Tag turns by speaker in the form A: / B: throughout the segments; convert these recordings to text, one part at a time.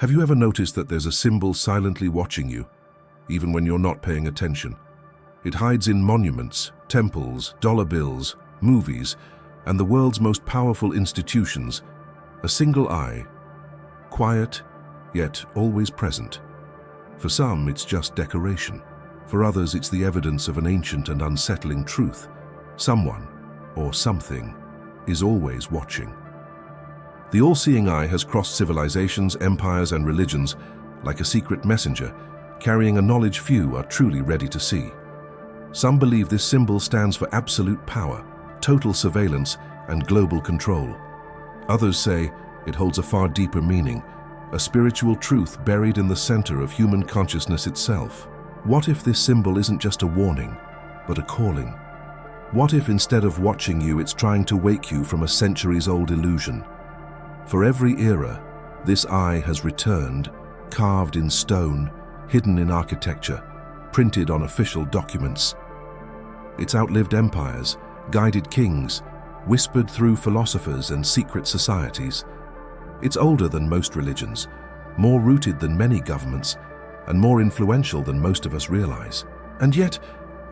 A: Have you ever noticed that there's a symbol silently watching you, even when you're not paying attention? It hides in monuments, temples, dollar bills, movies, and the world's most powerful institutions. A single eye, quiet, yet always present. For some, it's just decoration. For others, it's the evidence of an ancient and unsettling truth. Someone, or something, is always watching. The all-seeing eye has crossed civilizations, empires, and religions like a secret messenger, carrying a knowledge few are truly ready to see. Some believe this symbol stands for absolute power, total surveillance, and global control. Others say it holds a far deeper meaning, a spiritual truth buried in the center of human consciousness itself. What if this symbol isn't just a warning, but a calling? What if instead of watching you, it's trying to wake you from a centuries-old illusion? For every era, this eye has returned, carved in stone, hidden in architecture, printed on official documents. It's outlived empires, guided kings, whispered through philosophers and secret societies. It's older than most religions, more rooted than many governments, and more influential than most of us realize. And yet,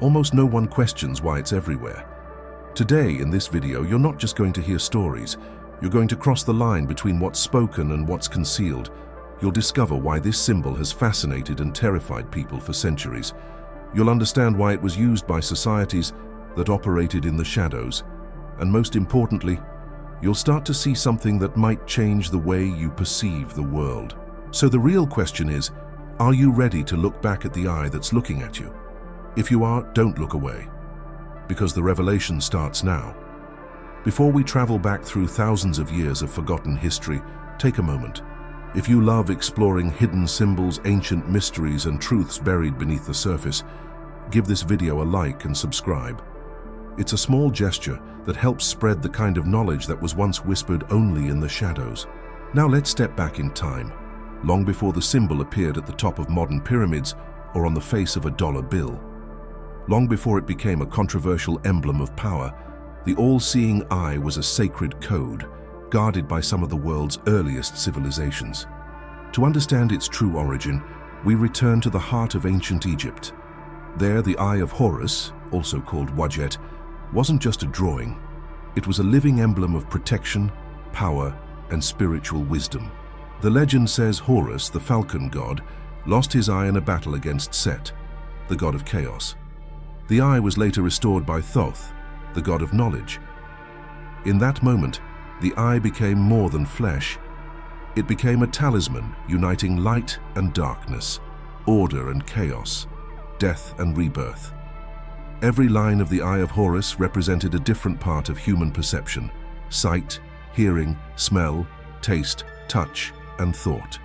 A: almost no one questions why it's everywhere. Today, in this video, you're not just going to hear stories. You're going to cross the line between what's spoken and what's concealed. You'll discover why this symbol has fascinated and terrified people for centuries. You'll understand why it was used by societies that operated in the shadows. And most importantly, you'll start to see something that might change the way you perceive the world. So the real question is, are you ready to look back at the eye that's looking at you? If you are, don't look away, because the revelation starts now. Before we travel back through thousands of years of forgotten history, take a moment. If you love exploring hidden symbols, ancient mysteries, and truths buried beneath the surface, give this video a like and subscribe. It's a small gesture that helps spread the kind of knowledge that was once whispered only in the shadows. Now let's step back in time, long before the symbol appeared at the top of modern pyramids or on the face of a dollar bill. Long before it became a controversial emblem of power, the all-seeing eye was a sacred code, guarded by some of the world's earliest civilizations. To understand its true origin, we return to the heart of ancient Egypt. There, the Eye of Horus, also called Wadjet, wasn't just a drawing. It was a living emblem of protection, power, and spiritual wisdom. The legend says Horus, the falcon god, lost his eye in a battle against Set, the god of chaos. The eye was later restored by Thoth, the god of knowledge. In that moment, the eye became more than flesh. It became a talisman uniting light and darkness, order and chaos, death and rebirth. Every line of the Eye of Horus represented a different part of human perception: sight, hearing, smell, taste, touch, and thought.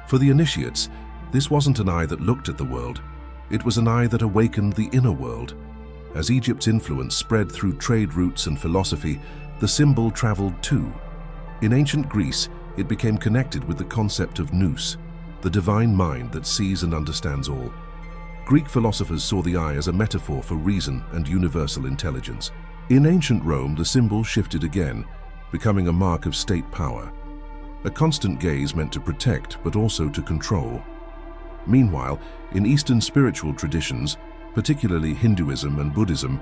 A: For the initiates, this wasn't an eye that looked at the world. It was an eye that awakened the inner world. As Egypt's influence spread through trade routes and philosophy, the symbol traveled too. In ancient Greece, it became connected with the concept of nous, the divine mind that sees and understands all. Greek philosophers saw the eye as a metaphor for reason and universal intelligence. In ancient Rome, the symbol shifted again, becoming a mark of state power. A constant gaze meant to protect, but also to control. Meanwhile, in Eastern spiritual traditions, particularly Hinduism and Buddhism,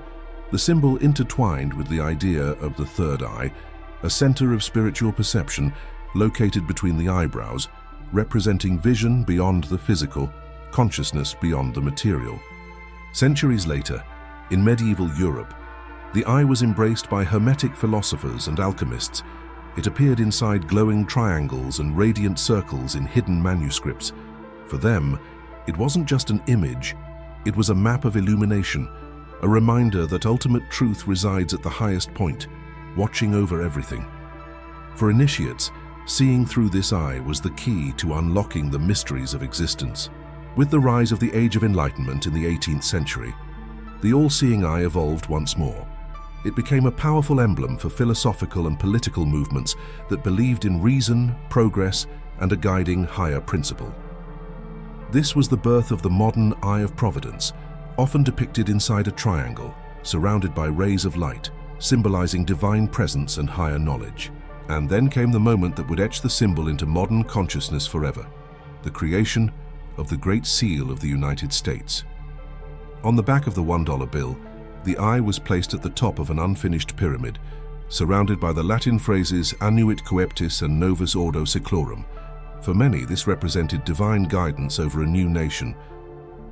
A: the symbol intertwined with the idea of the third eye, a center of spiritual perception located between the eyebrows, representing vision beyond the physical, consciousness beyond the material. Centuries later, in medieval Europe, the eye was embraced by Hermetic philosophers and alchemists. It appeared inside glowing triangles and radiant circles in hidden manuscripts. For them, it wasn't just an image, it was a map of illumination, a reminder that ultimate truth resides at the highest point, watching over everything. For initiates, seeing through this eye was the key to unlocking the mysteries of existence. With the rise of the Age of Enlightenment in the 18th century, the all-seeing eye evolved once more. It became a powerful emblem for philosophical and political movements that believed in reason, progress, and a guiding higher principle. This was the birth of the modern Eye of Providence, often depicted inside a triangle, surrounded by rays of light, symbolizing divine presence and higher knowledge. And then came the moment that would etch the symbol into modern consciousness forever: the creation of the Great Seal of the United States. On the back of the $1 bill, the eye was placed at the top of an unfinished pyramid, surrounded by the Latin phrases Annuit Coeptis and Novus Ordo Seclorum. For many, this represented divine guidance over a new nation,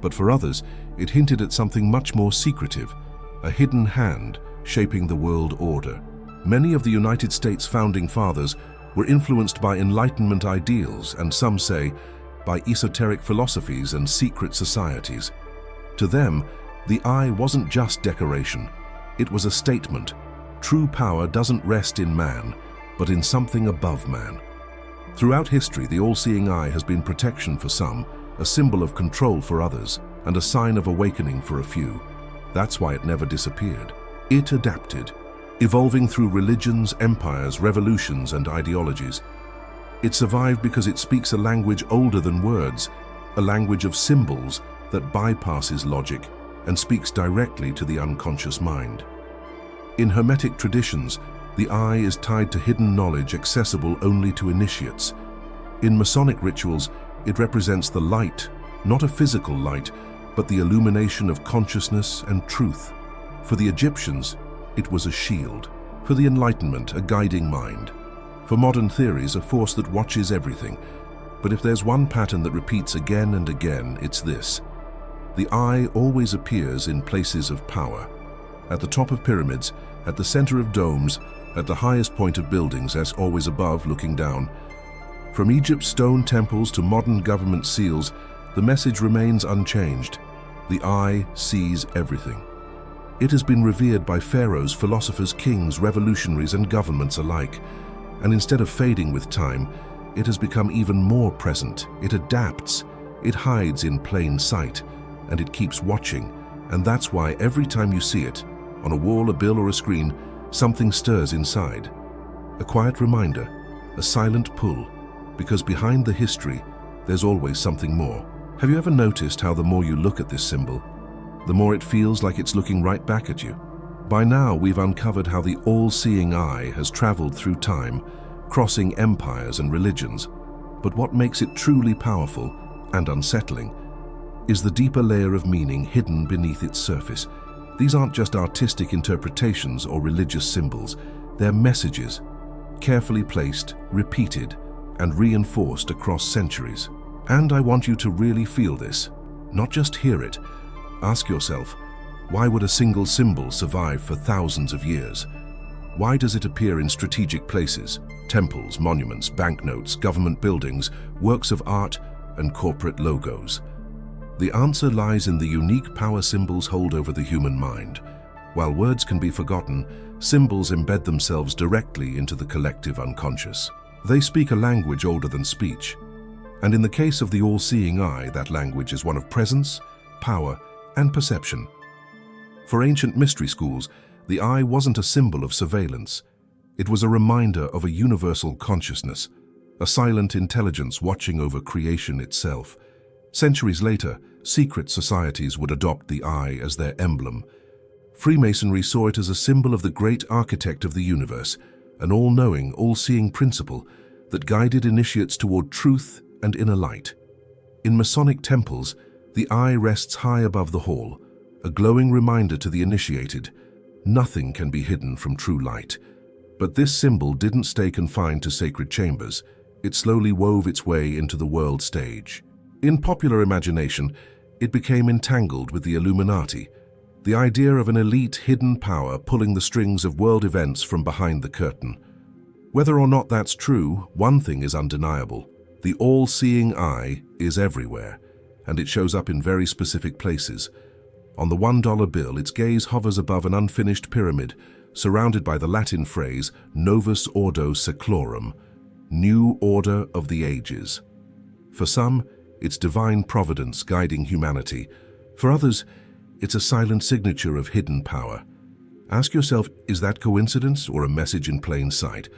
A: but for others, it hinted at something much more secretive, a hidden hand shaping the world order. Many of the United States founding fathers were influenced by Enlightenment ideals and, some say, by esoteric philosophies and secret societies. To them, the eye wasn't just decoration, it was a statement. True power doesn't rest in man, but in something above man. Throughout history, the all-seeing eye has been protection for some, a symbol of control for others, and a sign of awakening for a few. That's why it never disappeared. It adapted, evolving through religions, empires, revolutions, and ideologies. It survived because it speaks a language older than words, a language of symbols that bypasses logic and speaks directly to the unconscious mind. In Hermetic traditions, the eye is tied to hidden knowledge accessible only to initiates. In Masonic rituals, it represents the light, not a physical light, but the illumination of consciousness and truth. For the Egyptians, it was a shield. For the Enlightenment, a guiding mind. For modern theories, a force that watches everything. But if there's one pattern that repeats again and again, it's this. The eye always appears in places of power. At the top of pyramids, at the center of domes, at the highest point of buildings, as always above, looking down. From Egypt's stone temples to modern government seals, the message remains unchanged. The eye sees everything. It has been revered by pharaohs, philosophers, kings, revolutionaries, and governments alike. And instead of fading with time, it has become even more present. It adapts, it hides in plain sight, and it keeps watching. And that's why every time you see it, on a wall, a bill, or a screen, something stirs inside. A quiet reminder, a silent pull, because behind the history, there's always something more. Have you ever noticed how the more you look at this symbol, the more it feels like it's looking right back at you? By now, we've uncovered how the all-seeing eye has traveled through time, crossing empires and religions. But what makes it truly powerful and unsettling is the deeper layer of meaning hidden beneath its surface. These aren't just artistic interpretations or religious symbols. They're messages, carefully placed, repeated, and reinforced across centuries. And I want you to really feel this, not just hear it. Ask yourself, why would a single symbol survive for thousands of years? Why does it appear in strategic places, temples, monuments, banknotes, government buildings, works of art, and corporate logos? The answer lies in the unique power symbols hold over the human mind. While words can be forgotten, symbols embed themselves directly into the collective unconscious. They speak a language older than speech. And in the case of the all-seeing eye, that language is one of presence, power, and perception. For ancient mystery schools, the eye wasn't a symbol of surveillance. It was a reminder of a universal consciousness, a silent intelligence watching over creation itself. Centuries later, secret societies would adopt the eye as their emblem. Freemasonry saw it as a symbol of the great architect of the universe, an all-knowing, all-seeing principle that guided initiates toward truth and inner light. In Masonic temples, the eye rests high above the hall, a glowing reminder to the initiated. Nothing can be hidden from true light. But this symbol didn't stay confined to sacred chambers. It slowly wove its way into the world stage. In popular imagination, it became entangled with the Illuminati, the idea of an elite hidden power pulling the strings of world events from behind the curtain. Whether or not that's true, one thing is undeniable. The all-seeing eye is everywhere, and it shows up in very specific places. On the $1 bill, its gaze hovers above an unfinished pyramid, surrounded by the Latin phrase Novus Ordo Seclorum, New Order of the Ages. For some, it's divine providence guiding humanity. For others, it's a silent signature of hidden power. Ask yourself, is that coincidence or a message in plain sight?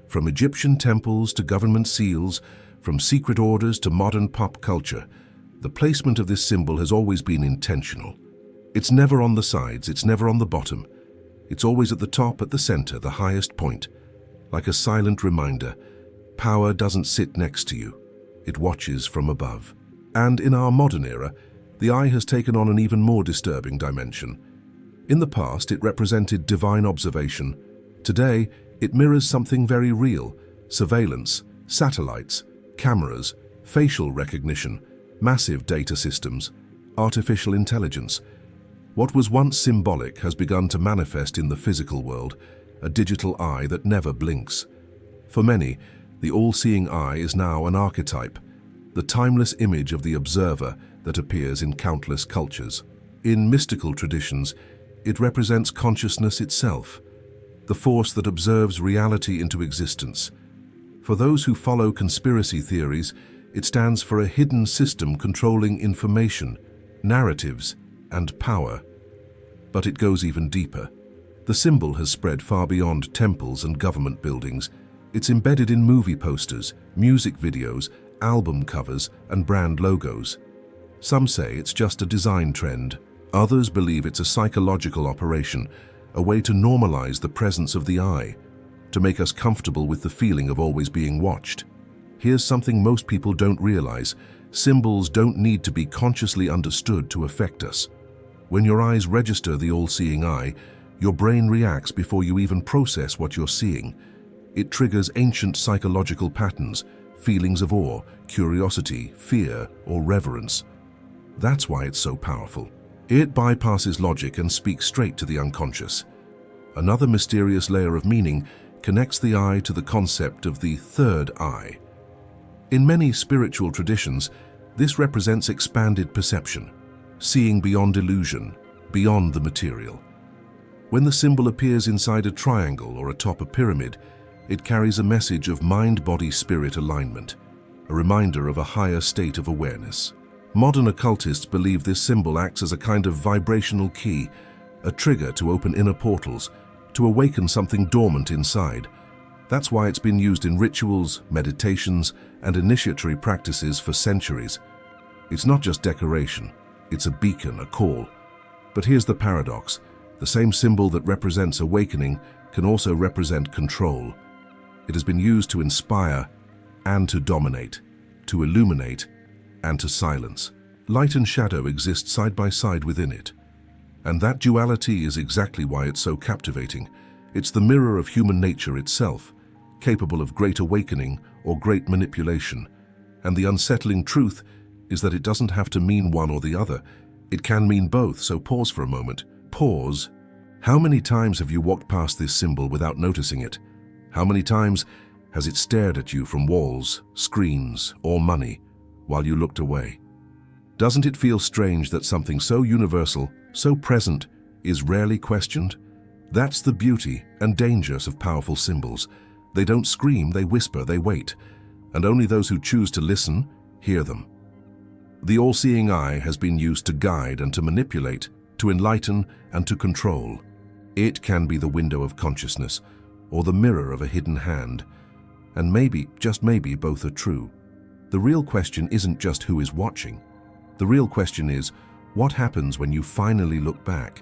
A: From Egyptian temples to government seals, from secret orders to modern pop culture, the placement of this symbol has always been intentional. It's never on the sides, it's never on the bottom. It's always at the top, at the center, the highest point. like a silent reminder, power doesn't sit next to you, it watches from above. And in our modern era, the eye has taken on an even more disturbing dimension. In the past, it represented divine observation. Today, it mirrors something very real: surveillance, satellites, cameras, facial recognition, massive data systems, artificial intelligence. What was once symbolic has begun to manifest in the physical world, a digital eye that never blinks. For many, the all-seeing eye is now an archetype, the timeless image of the observer that appears in countless cultures. In mystical traditions, it represents consciousness itself, the force that observes reality into existence. For those who follow conspiracy theories, it stands for a hidden system controlling information, narratives, and power. But it goes even deeper. The symbol has spread far beyond temples and government buildings. It's embedded in movie posters, music videos, album covers, and brand logos. Some say it's just a design trend. Others believe it's a psychological operation, a way to normalize the presence of the eye, to make us comfortable with the feeling of always being watched. Here's something most people don't realize: symbols don't need to be consciously understood to affect us. When your eyes register the all-seeing eye, your brain reacts before you even process what you're seeing. It triggers ancient psychological patterns, feelings of awe, curiosity, fear, or reverence. That's why it's so powerful. It bypasses logic and speaks straight to the unconscious. Another mysterious layer of meaning connects the eye to the concept of the third eye. In many spiritual traditions, this represents expanded perception, seeing beyond illusion, beyond the material. When the symbol appears inside a triangle or atop a pyramid, it carries a message of mind-body-spirit alignment, a reminder of a higher state of awareness. Modern occultists believe this symbol acts as a kind of vibrational key, a trigger to open inner portals, to awaken something dormant inside. That's why it's been used in rituals, meditations, and initiatory practices for centuries. It's not just decoration, it's a beacon, a call. But here's the paradox: the same symbol that represents awakening can also represent control. It has been used to inspire and to dominate, to illuminate and to silence. Light and shadow exist side by side within it. And that duality is exactly why it's so captivating. It's the mirror of human nature itself, capable of great awakening or great manipulation. And the unsettling truth is that it doesn't have to mean one or the other. It can mean both, so pause for a moment. Pause. How many times have you walked past this symbol without noticing it? How many times has it stared at you from walls, screens, or money while you looked away? Doesn't it feel strange that something so universal, so present, is rarely questioned? That's the beauty and dangers of powerful symbols. They don't scream, they whisper, they wait, and only those who choose to listen hear them. The all-seeing eye has been used to guide and to manipulate, to enlighten and to control. It can be the window of consciousness, or the mirror of a hidden hand. And maybe, just maybe, both are true. The real question isn't just who is watching. The real question is, what happens when you finally look back?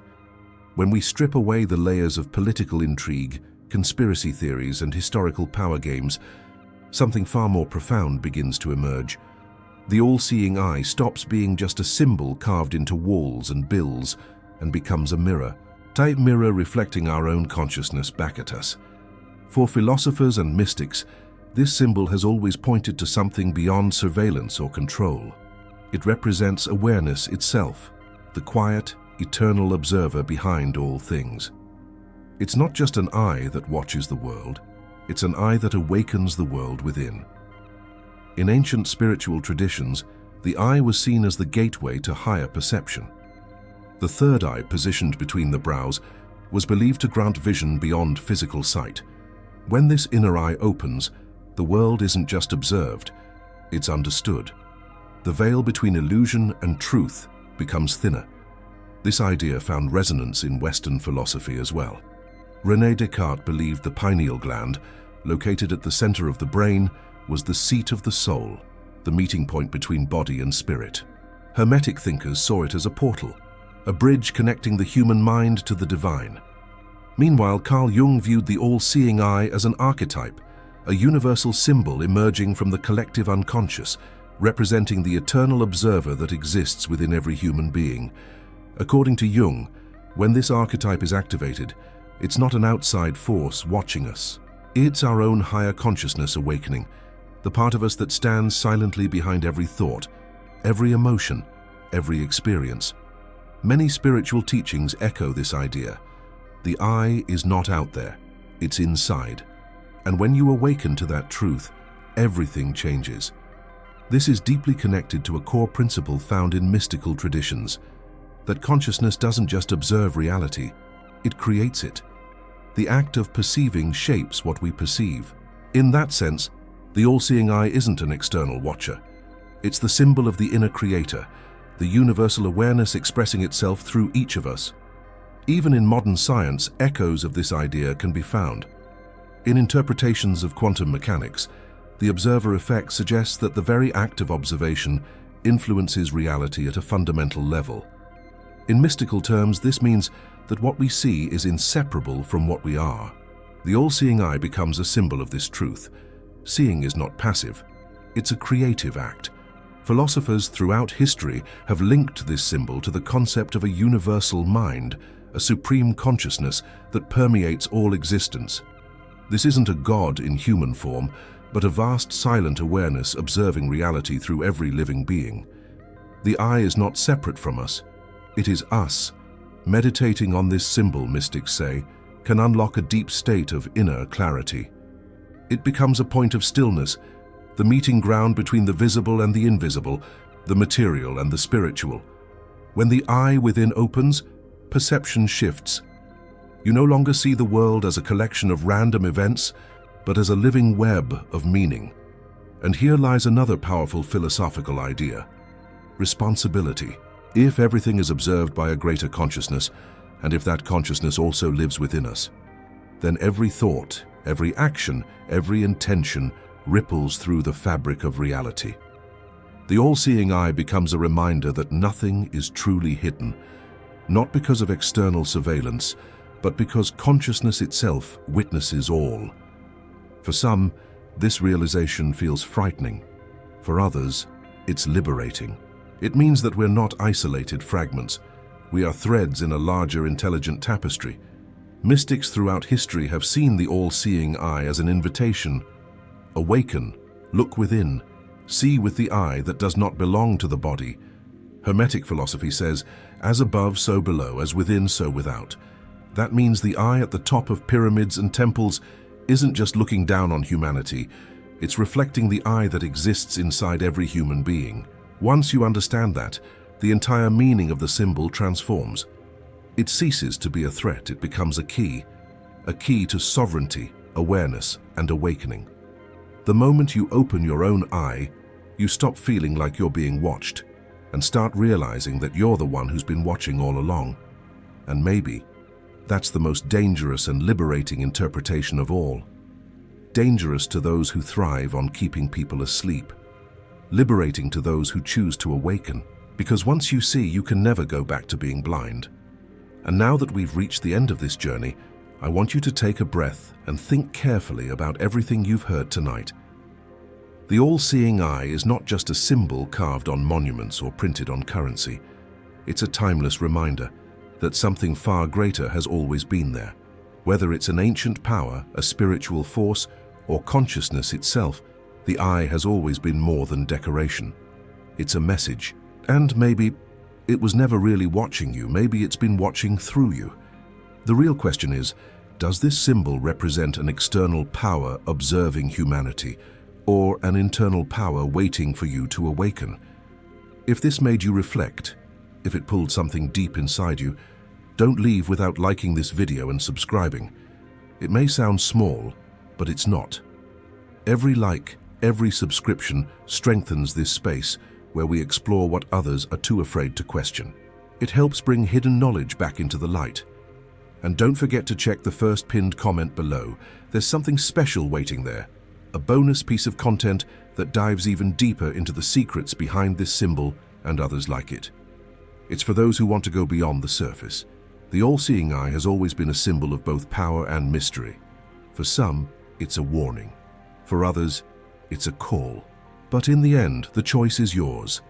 A: When we strip away the layers of political intrigue, conspiracy theories, and historical power games, something far more profound begins to emerge. The all-seeing eye stops being just a symbol carved into walls and bills and becomes a mirror. Type mirror reflecting our own consciousness back at us. For philosophers and mystics, this symbol has always pointed to something beyond surveillance or control. It represents awareness itself, the quiet, eternal observer behind all things. It's not just an eye that watches the world, it's an eye that awakens the world within. In ancient spiritual traditions, the eye was seen as the gateway to higher perception. The third eye, positioned between the brows, was believed to grant vision beyond physical sight. When this inner eye opens, the world isn't just observed, it's understood. The veil between illusion and truth becomes thinner. This idea found resonance in Western philosophy as well. René Descartes believed the pineal gland, located at the center of the brain, was the seat of the soul, the meeting point between body and spirit. Hermetic thinkers saw it as a portal, a bridge connecting the human mind to the divine. Meanwhile, Carl Jung viewed the all-seeing eye as an archetype, a universal symbol emerging from the collective unconscious, representing the eternal observer that exists within every human being. According to Jung, when this archetype is activated, it's not an outside force watching us. It's our own higher consciousness awakening, the part of us that stands silently behind every thought, every emotion, every experience. Many spiritual teachings echo this idea. The eye is not out there, it's inside. And when you awaken to that truth, everything changes. This is deeply connected to a core principle found in mystical traditions, that consciousness doesn't just observe reality, it creates it. The act of perceiving shapes what we perceive. In that sense, the all-seeing eye isn't an external watcher. It's the symbol of the inner creator, the universal awareness expressing itself through each of us. Even in modern science, echoes of this idea can be found. In interpretations of quantum mechanics, the observer effect suggests that the very act of observation influences reality at a fundamental level. In mystical terms, this means that what we see is inseparable from what we are. The all-seeing eye becomes a symbol of this truth. Seeing is not passive, it's a creative act. Philosophers throughout history have linked this symbol to the concept of a universal mind, a supreme consciousness that permeates all existence. This isn't a god in human form, but a vast silent awareness observing reality through every living being. The eye is not separate from us, it is us. Meditating on this symbol, mystics say, can unlock a deep state of inner clarity. It becomes a point of stillness, the meeting ground between the visible and the invisible, the material and the spiritual. When the eye within opens, perception shifts. You no longer see the world as a collection of random events, but as a living web of meaning. And here lies another powerful philosophical idea: responsibility. If everything is observed by a greater consciousness, and if that consciousness also lives within us, then every thought, every action, every intention ripples through the fabric of reality. The all-seeing eye becomes a reminder that nothing is truly hidden, not because of external surveillance, but because consciousness itself witnesses all. For some, this realization feels frightening. For others, it's liberating. It means that we're not isolated fragments. We are threads in a larger intelligent tapestry. Mystics throughout history have seen the all-seeing eye as an invitation. Awaken, look within, see with the eye that does not belong to the body. Hermetic philosophy says, as above, so below, as within, so without. That means the eye at the top of pyramids and temples isn't just looking down on humanity, it's reflecting the eye that exists inside every human being. Once you understand that, the entire meaning of the symbol transforms. It ceases to be a threat, it becomes a key to sovereignty, awareness, and awakening. The moment you open your own eye, you stop feeling like you're being watched and start realizing that you're the one who's been watching all along. And maybe that's the most dangerous and liberating interpretation of all. Dangerous to those who thrive on keeping people asleep. Liberating to those who choose to awaken. Because once you see, you can never go back to being blind. And now that we've reached the end of this journey, I want you to take a breath and think carefully about everything you've heard tonight. The all-seeing eye is not just a symbol carved on monuments or printed on currency. It's a timeless reminder that something far greater has always been there. Whether it's an ancient power, a spiritual force, or consciousness itself, the eye has always been more than decoration. It's a message. And maybe it was never really watching you, maybe it's been watching through you. The real question is, does this symbol represent an external power observing humanity, or an internal power waiting for you to awaken? If this made you reflect, if it pulled something deep inside you, don't leave without liking this video and subscribing. It may sound small, but it's not. Every like, every subscription strengthens this space where we explore what others are too afraid to question. It helps bring hidden knowledge back into the light. And don't forget to check the first pinned comment below. There's something special waiting there, a bonus piece of content that dives even deeper into the secrets behind this symbol and others like it. It's for those who want to go beyond the surface. The all-seeing eye has always been a symbol of both power and mystery. For some, it's a warning. For others, it's a call. But in the end, the choice is yours.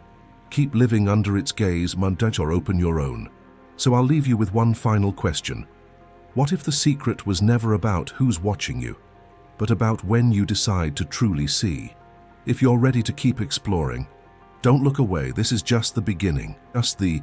A: Keep living under its gaze, or open your own. So I'll leave you with one final question. What if the secret was never about who's watching you, but about when you decide to truly see? If you're ready to keep exploring, don't look away. This is just the beginning, just the